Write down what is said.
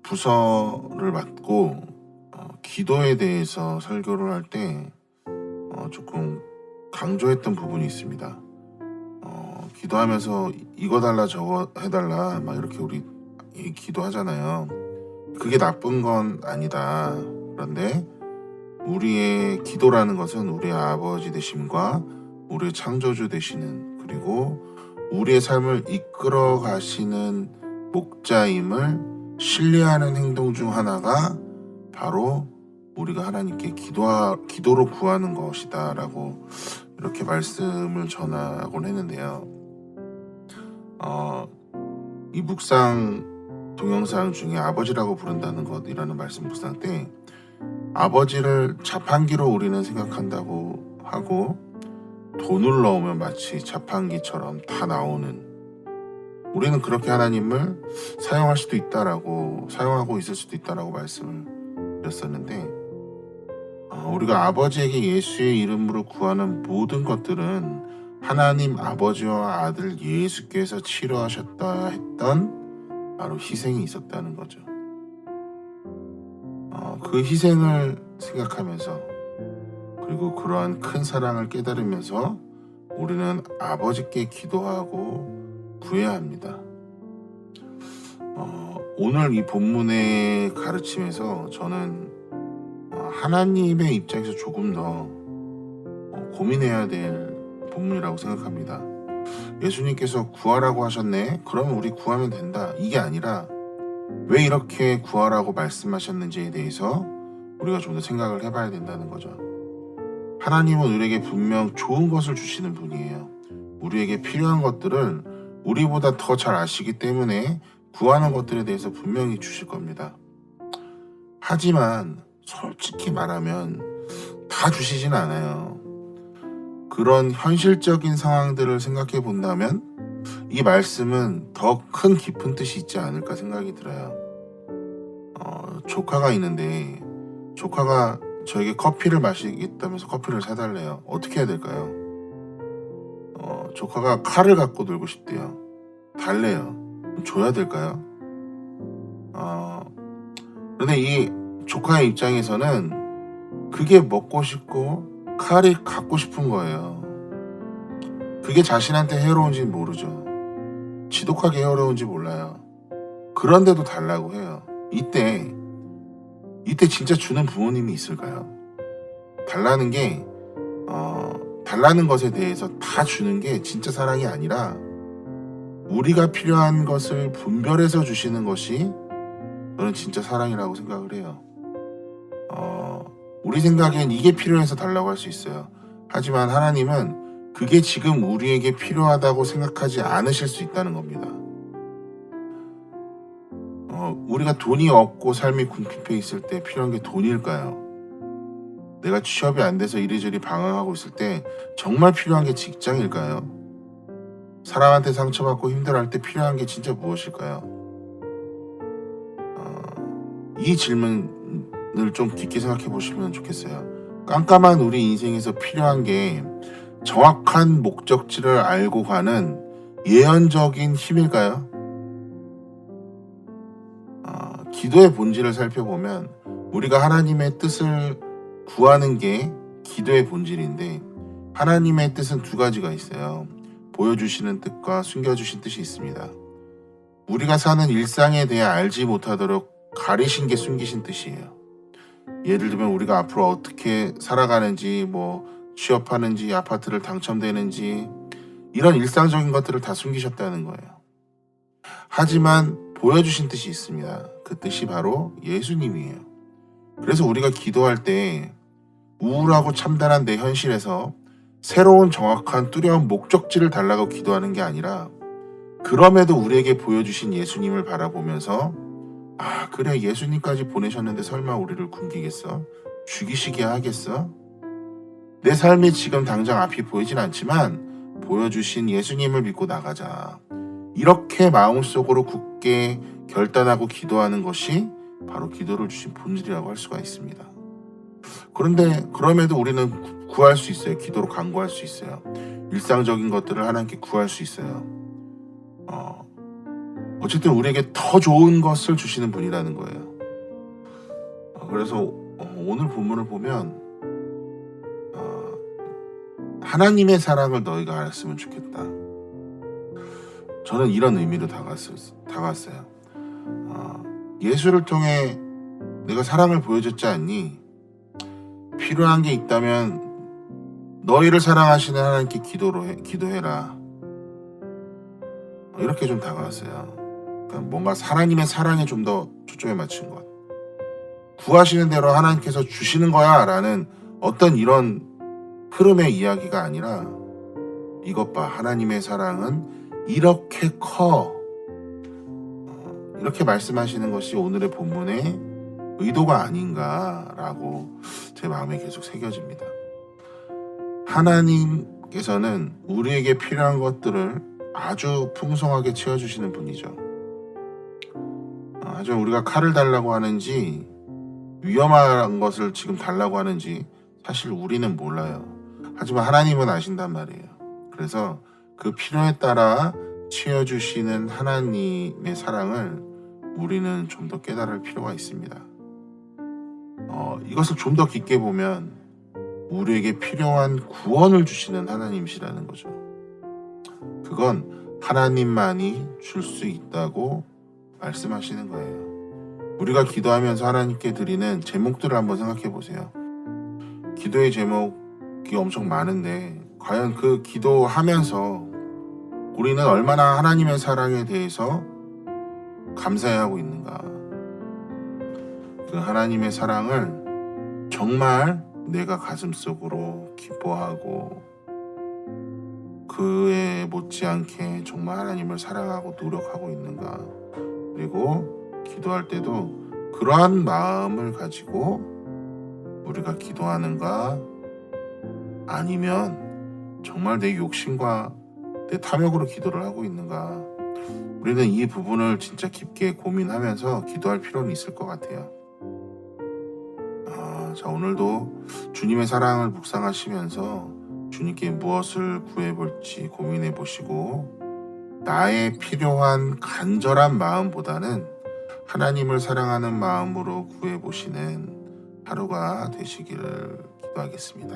부서를 맡고 기도에 대해서 설교를 할 때 조금 강조했던 부분이 있습니다. 기도하면서 이거 달라 저거 해달라 막 이렇게 우리 기도하잖아요. 그게 나쁜 건 아니다. 그런데 우리의 기도라는 것은 우리의 아버지 되심과 우리의 창조주 되시는, 그리고 우리의 삶을 이끌어 가시는 목자임을 신뢰하는 행동 중 하나가 바로 우리가 하나님께 기도로 구하는 것이다 라고 이렇게 말씀을 전하곤 했는데요. 이 묵상 동영상 중에 아버지라고 부른다는 것이라는 말씀 묵상 때 아버지를 자판기로 우리는 생각한다고 하고, 돈을 넣으면 마치 자판기처럼 다 나오는, 우리는 그렇게 하나님을 사용할 수도 있다라고, 사용하고 있을 수도 있다라고 말씀을 드렸었는데, 우리가 아버지에게 예수의 이름으로 구하는 모든 것들은 하나님 아버지와 아들 예수께서 치료하셨다 했던 바로 희생이 있었다는 거죠. 그 희생을 생각하면서, 그리고 그러한 큰 사랑을 깨달으면서 우리는 아버지께 기도하고 구해야 합니다. 오늘 이 본문의 가르침에서 저는 하나님의 입장에서 조금 더 고민해야 될 본문이라고 생각합니다. 예수님께서 구하라고 하셨네? 그러면 우리 구하면 된다. 이게 아니라 왜 이렇게 구하라고 말씀하셨는지에 대해서 우리가 좀 더 생각을 해봐야 된다는 거죠. 하나님은 우리에게 분명 좋은 것을 주시는 분이에요. 우리에게 필요한 것들을 우리보다 더 잘 아시기 때문에 구하는 것들에 대해서 분명히 주실 겁니다. 하지만 솔직히 말하면 다 주시진 않아요. 그런 현실적인 상황들을 생각해 본다면 이 말씀은 더 큰 깊은 뜻이 있지 않을까 생각이 들어요. 조카가 있는데 조카가 저에게 커피를 마시겠다면서 커피를 사달래요. 어떻게 해야 될까요? 조카가 칼을 갖고 놀고 싶대요. 달래요. 줘야 될까요? 그런데 이 조카의 입장에서는 그게 먹고 싶고 칼이 갖고 싶은 거예요. 그게 자신한테 해로운지는 모르죠. 지독하게 해로운지 몰라요. 그런데도 달라고 해요. 이때 진짜 주는 부모님이 있을까요? 달라는 게 달라는 것에 대해서 다 주는 게 진짜 사랑이 아니라 우리가 필요한 것을 분별해서 주시는 것이 저는 진짜 사랑이라고 생각을 해요. 우리 생각엔 이게 필요해서 달라고 할 수 있어요. 하지만 하나님은 그게 지금 우리에게 필요하다고 생각하지 않으실 수 있다는 겁니다. 우리가 돈이 없고 삶이 궁핍해 있을 때 필요한 게 돈일까요? 내가 취업이 안 돼서 이리저리 방황하고 있을 때 정말 필요한 게 직장일까요? 사람한테 상처받고 힘들어할 때 필요한 게 진짜 무엇일까요? 이 질문을 좀 깊게 생각해 보시면 좋겠어요. 깜깜한 우리 인생에서 필요한 게 정확한 목적지를 알고 가는 예언적인 힘일까요? 기도의 본질을 살펴보면 우리가 하나님의 뜻을 구하는 게 기도의 본질인데, 하나님의 뜻은 두 가지가 있어요. 보여주시는 뜻과 숨겨주신 뜻이 있습니다. 우리가 사는 일상에 대해 알지 못하도록 가리신 게 숨기신 뜻이에요. 예를 들면 우리가 앞으로 어떻게 살아가는지, 취업하는지, 아파트를 당첨되는지, 이런 일상적인 것들을 다 숨기셨다는 거예요. 하지만 보여주신 뜻이 있습니다. 그 뜻이 바로 예수님이에요. 그래서 우리가 기도할 때 우울하고 참담한 내 현실에서 새로운 정확한 뚜려운 목적지를 달라고 기도하는 게 아니라, 그럼에도 우리에게 보여주신 예수님을 바라보면서 그래, 예수님까지 보내셨는데 설마 우리를 굶기겠어? 죽이시게 하겠어? 내 삶이 지금 당장 앞이 보이진 않지만 보여주신 예수님을 믿고 나가자. 이렇게 마음속으로 굳게 결단하고 기도하는 것이 바로 기도를 주신 본질이라고 할 수가 있습니다. 그런데 그럼에도 우리는 구할 수 있어요. 기도로 간구할 수 있어요. 일상적인 것들을 하나님께 구할 수 있어요. 어쨌든 우리에게 더 좋은 것을 주시는 분이라는 거예요. 그래서 오늘 본문을 보면 하나님의 사랑을 너희가 알았으면 좋겠다. 저는 이런 의미로 다가왔어요. 예수를 통해 내가 사랑을 보여줬지 않니? 필요한 게 있다면 너희를 사랑하시는 하나님께 기도해라. 이렇게 좀 다가왔어요. 그러니까 뭔가 하나님의 사랑에 좀 더 초점에 맞춘 것. 구하시는 대로 하나님께서 주시는 거야 라는 어떤 이런 흐름의 이야기가 아니라, 이것 봐, 하나님의 사랑은 이렇게 커, 이렇게 말씀하시는 것이 오늘의 본문의 의도가 아닌가라고 제 마음에 계속 새겨집니다. 하나님께서는 우리에게 필요한 것들을 아주 풍성하게 채워주시는 분이죠. 하지만 우리가 칼을 달라고 하는지 위험한 것을 지금 달라고 하는지 사실 우리는 몰라요. 하지만 하나님은 아신단 말이에요. 그래서 그 필요에 따라 채워주시는 하나님의 사랑을 우리는 좀 더 깨달을 필요가 있습니다. 이것을 좀 더 깊게 보면 우리에게 필요한 구원을 주시는 하나님이시라는 거죠. 그건 하나님만이 줄 수 있다고 말씀하시는 거예요. 우리가 기도하면서 하나님께 드리는 제목들을 한번 생각해 보세요. 기도의 제목이 엄청 많은데 과연 그 기도하면서 우리는 얼마나 하나님의 사랑에 대해서 감사해야 하고 있는가. 그 하나님의 사랑을 정말 내가 가슴속으로 기뻐하고 그에 못지않게 정말 하나님을 사랑하고 노력하고 있는가. 그리고 기도할 때도 그러한 마음을 가지고 우리가 기도하는가, 아니면 정말 내 욕심과 내 탐욕으로 기도를 하고 있는가. 우리는 이 부분을 진짜 깊게 고민하면서 기도할 필요는 있을 것 같아요. 자, 오늘도 주님의 사랑을 묵상하시면서 주님께 무엇을 구해볼지 고민해 보시고, 나의 필요한 간절한 마음보다는 하나님을 사랑하는 마음으로 구해보시는 하루가 되시기를 기도하겠습니다.